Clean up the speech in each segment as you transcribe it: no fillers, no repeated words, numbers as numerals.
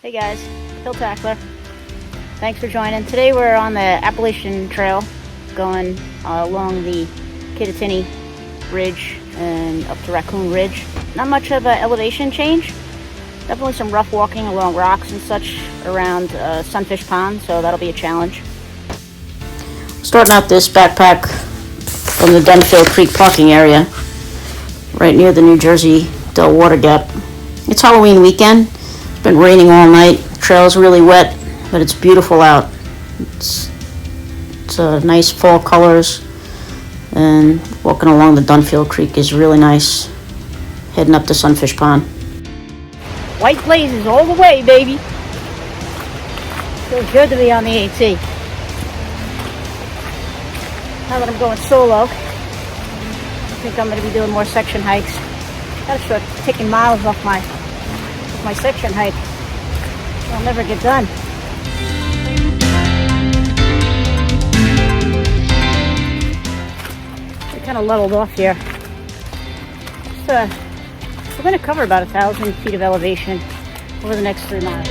Hey guys, Hill Tackler. Thanks for joining. Today we're on the Appalachian Trail going along the Kittatinny Ridge and up to Raccoon Ridge. Not much of an elevation change. Definitely some rough walking along rocks and such around Sunfish Pond, so that'll be a challenge. Starting out this backpack from the Dunnfield Creek Parking area, right near the New Jersey Del Water Gap. It's Halloween weekend. It's been raining all night. The trail's really wet, but it's beautiful out. It's nice fall colors, and walking along the Dunnfield Creek is really nice. Heading up to Sunfish Pond. White blazes all the way, baby. Feels good to be on the AT. Now that I'm going solo, I think I'm going to be doing more section hikes. Gotta start taking miles off my section hike. I'll never get done. We're kind of leveled off here. We're going to cover about 1,000 feet of elevation over the next 3 miles.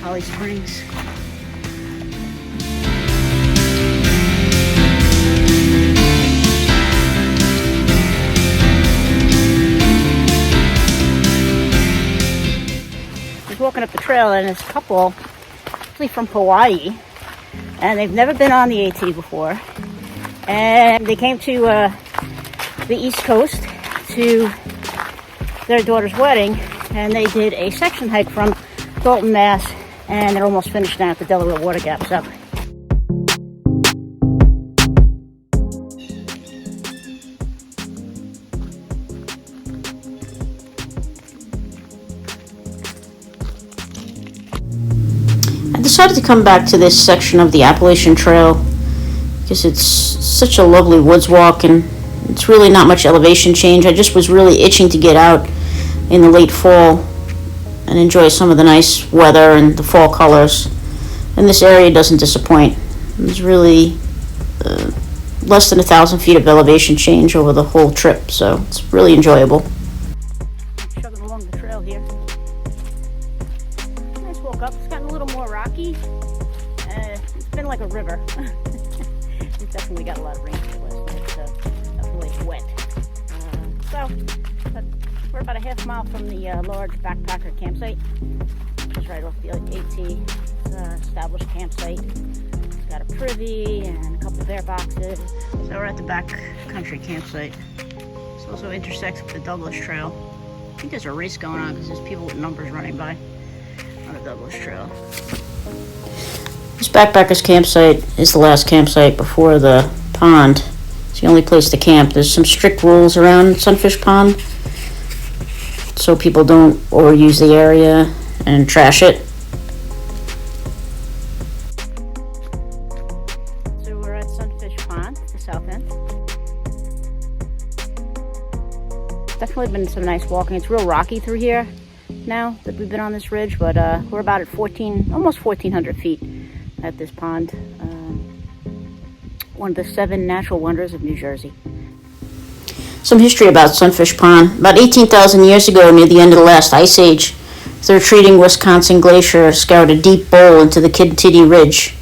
Holly Springs. I was walking up the trail and this couple, actually from Hawaii, and they've never been on the AT before, and they came to the East Coast to their daughter's wedding, and they did a section hike from Dalton, Mass, and they're almost finished now at the Delaware Water Gap. So I decided to come back to this section of the Appalachian Trail because it's such a lovely woods walk and it's really not much elevation change. I just was really itching to get out in the late fall and enjoy some of the nice weather and the fall colors. And this area doesn't disappoint. There's really less than 1,000 feet of elevation change over the whole trip, so it's really enjoyable. I'm chugging along the trail here. Nice walk up. It's gotten a little more rocky. It's been like a river. It's definitely got a lot of rain last night, so definitely wet. But we're about a half mile from the large backpacker campsite. Just right off the AT established campsite. It's got a privy and a couple of bear boxes. So we're at the back country campsite. This also intersects with the Douglas Trail. I think there's a race going on because there's people with numbers running by on the Douglas Trail. This backpacker's campsite is the last campsite before the pond. It's the only place to camp. There's some strict rules around Sunfish Pond, so people don't overuse the area and trash it. So we're at Sunfish Pond, the south end. Definitely been some nice walking. It's real rocky through here now that we've been on this ridge, but we're about at almost 1,400 feet at this pond. One of the 7 natural wonders of New Jersey. Some history about Sunfish Pond. About 18,000 years ago, near the end of the last ice age, the retreating Wisconsin glacier scoured a deep bowl into the Kittatinny Ridge,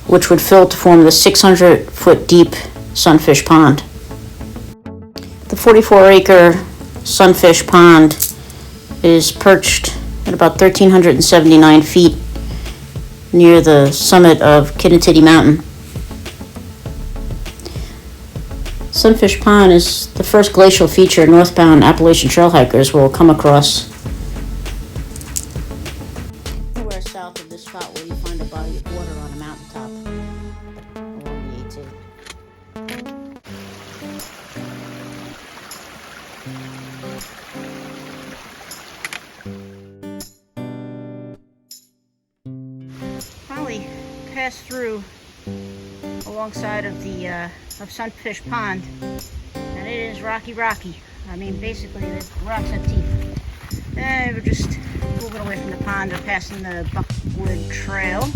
which would fill to form the 600-foot deep Sunfish Pond. The 44-acre Sunfish Pond is perched at about 1,379 feet near the summit of Kittatinny Mountain. Sunfish Pond is the first glacial feature northbound Appalachian Trail hikers will come across. Anywhere south of this spot where you find a body of water on a mountaintop along the AT. Finally passed through alongside of the of Sunfish Pond, and it is rocky. I mean, basically the rocks have teeth. And we're just moving away from the pond. We're passing the Buckwood Trail.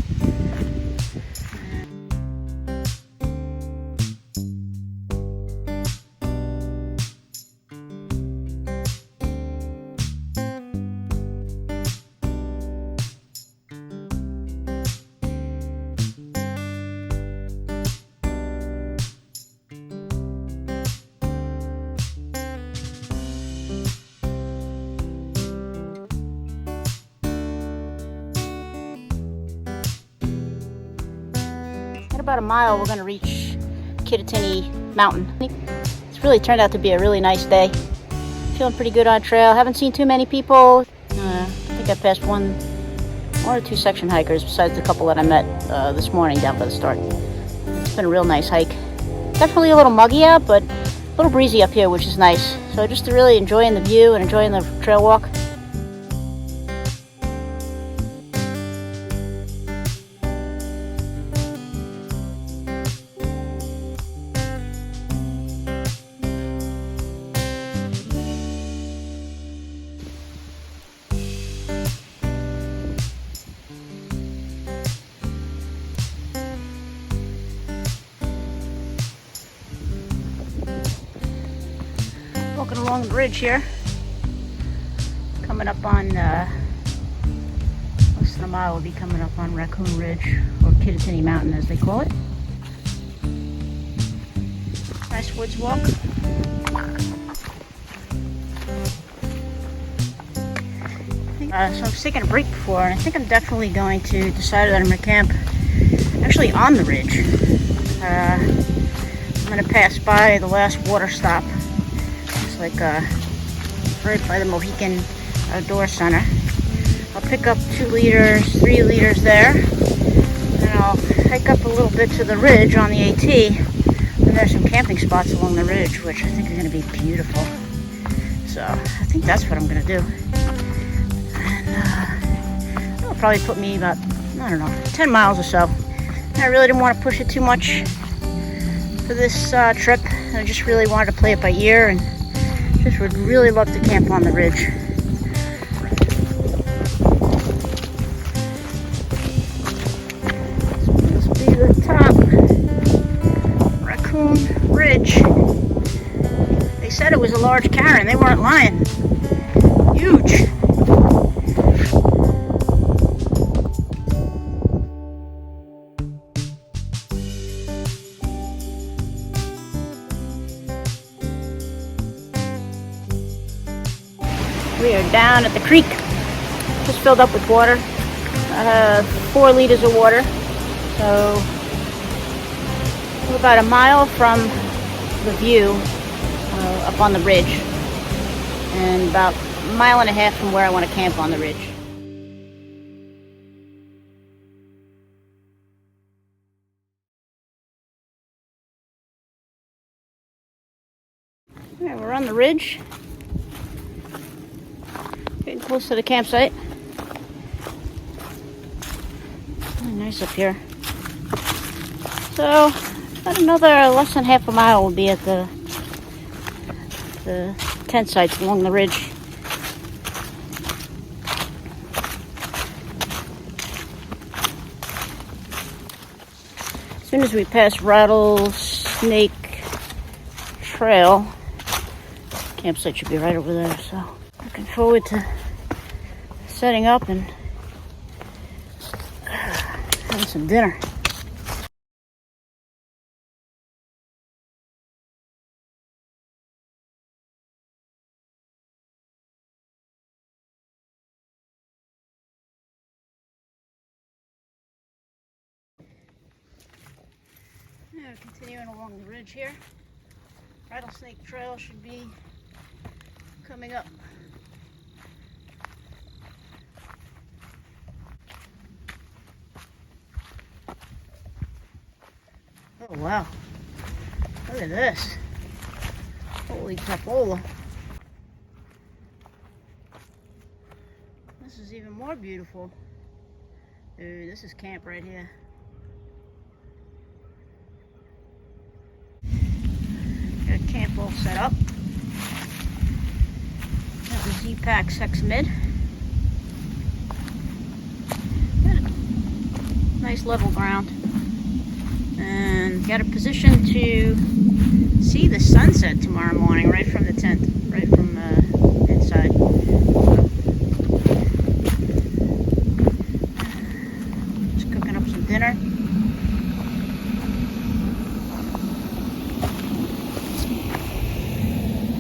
About a mile, we're going to reach Kittatinny Mountain. It's really turned out to be a really nice day. Feeling pretty good on trail. Haven't seen too many people. I think I passed one or two section hikers besides the couple that I met this morning down by the start. It's been a real nice hike. Definitely a little muggy out, but a little breezy up here, which is nice. So just really enjoying the view and enjoying the trail walk. Walking along the ridge here, coming up on less than a mile. We'll be coming up on Raccoon Ridge, or Kittatinny Mountain as they call it. Nice woods walk. So I was taking a break before, and I think I'm definitely going to decide that I'm going to camp actually on the ridge. I'm going to pass by the last water stop. Like right by the Mohican Outdoor Center. I'll pick up 2 liters, 3 liters there, and I'll hike up a little bit to the ridge on the AT. And there's some camping spots along the ridge, which I think are going to be beautiful. So I think that's what I'm going to do. And it'll probably put me about, I don't know, 10 miles or so. And I really didn't want to push it too much for this trip. I just really wanted to play it by ear, and just would really love to camp on the ridge. This must be the top. Raccoon Ridge. They said it was a large cairn. They weren't lying. Huge. We are down at the creek, just filled up with water, 4 liters of water. So we're about a mile from the view up on the ridge, and about a mile and a half from where I want to camp on the ridge. All right, we're on the ridge. Getting close to the campsite. Really nice up here. So, about another less than half a mile we'll be at the tent sites along the ridge. As soon as we pass Rattlesnake Trail, campsite should be right over there, so looking forward to setting up and having some dinner. Yeah, continuing along the ridge here. Rattlesnake Trail should be coming up. Oh wow, look at this. Holy crapola. This is even more beautiful. Dude, this is camp right here. Got camp all set up. Got the Z-Pack 6 mid. Nice level ground. And got a position to see the sunset tomorrow morning right from the tent, right from inside. Just cooking up some dinner.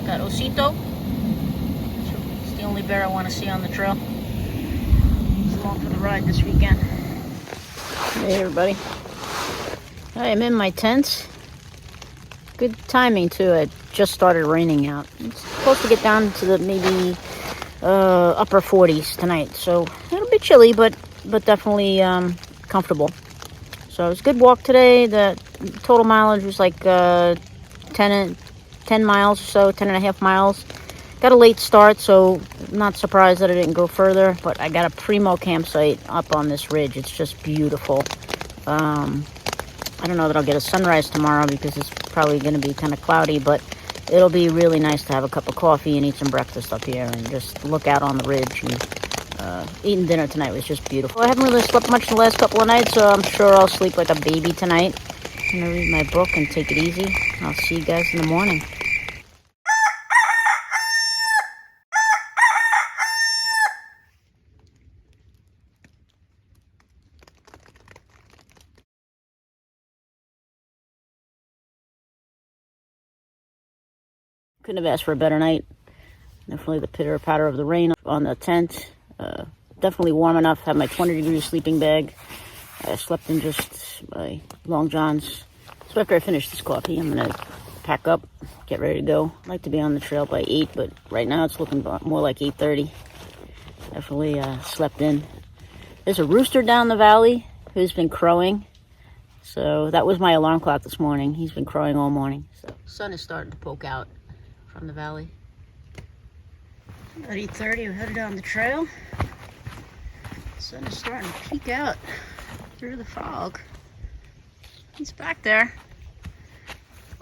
Got Osito. It's the only bear I want to see on the trail. He's along for the ride this weekend. Hey everybody. I am in my tent. Good timing too. It just started raining out. It's supposed to get down to the maybe upper 40s tonight. So it'll be chilly, but definitely comfortable. So it was a good walk today. The total mileage was like 10 miles or so, 10 and a half miles. Got a late start, so I'm not surprised that I didn't go further, but I got a primo campsite up on this ridge. It's just beautiful. I don't know that I'll get a sunrise tomorrow because it's probably going to be kind of cloudy, but it'll be really nice to have a cup of coffee and eat some breakfast up here and just look out on the ridge. And eating dinner tonight was just beautiful. I haven't really slept much the last couple of nights, so I'm sure I'll sleep like a baby tonight. I'm going to read my book and take it easy. I'll see you guys in the morning. Couldn't have asked for a better night. Definitely the pitter patter of the rain on the tent. Definitely warm enough. Have my 20-degree sleeping bag. I slept in just my long johns. So after I finish this coffee, I'm gonna pack up, get ready to go. I'd like to be on the trail by 8, but right now it's looking more like 8:30. Definitely slept in. There's a rooster down the valley who's been crowing. So that was my alarm clock this morning. He's been crowing all morning. So sun is starting to poke out from the valley. About 8:30, we're headed down the trail. The sun is starting to peek out through the fog. He's back there.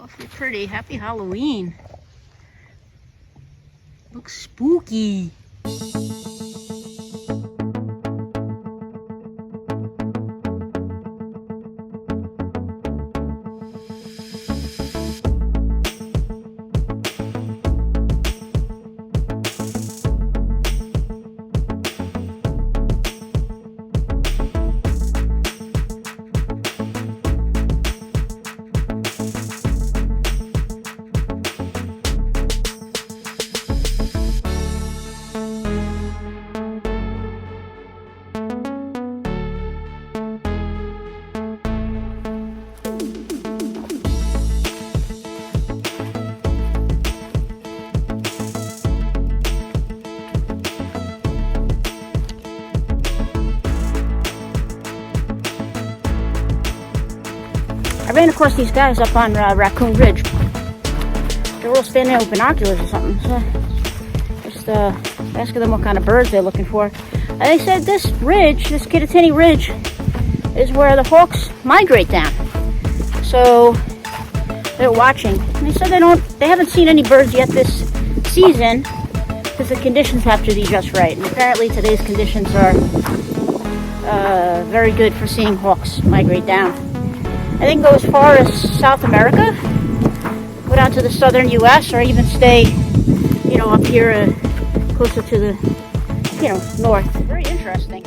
Awfully pretty. Happy Halloween. Looks spooky. I ran across these guys up on Raccoon Ridge. They're all standing there with binoculars or something. So just asking them what kind of birds they're looking for. And they said this ridge, this Kittatinny Ridge, is where the hawks migrate down. So they're watching. And they said they haven't seen any birds yet this season because the conditions have to be just right. And apparently today's conditions are very good for seeing hawks migrate down. I think go as far as South America, go down to the southern U.S., or even stay, up here closer to the, north. Very interesting.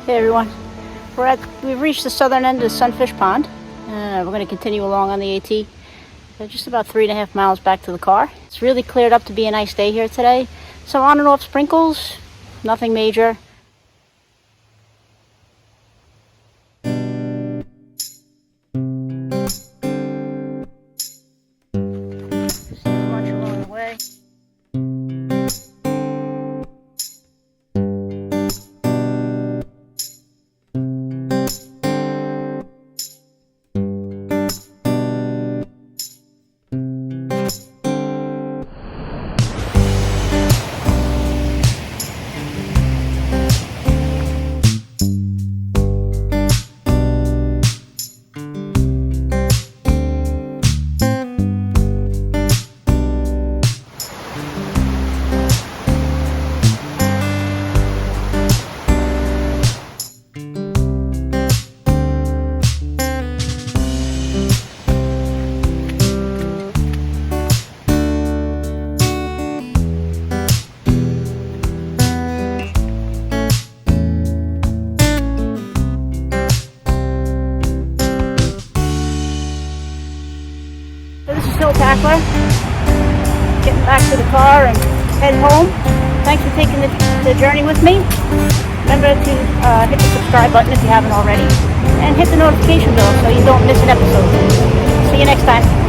Hey everyone. We've reached the southern end of Sunfish Pond. We're going to continue along on the AT. Just about 3.5 miles back to the car. It's really cleared up to be a nice day here today. Some on and off sprinkles, nothing major. See a bunch along the way. Sackler. Getting back to the car and head home. Thanks for taking the journey with me. Remember to hit the subscribe button if you haven't already, and hit the notification bell so you don't miss an episode. See you next time.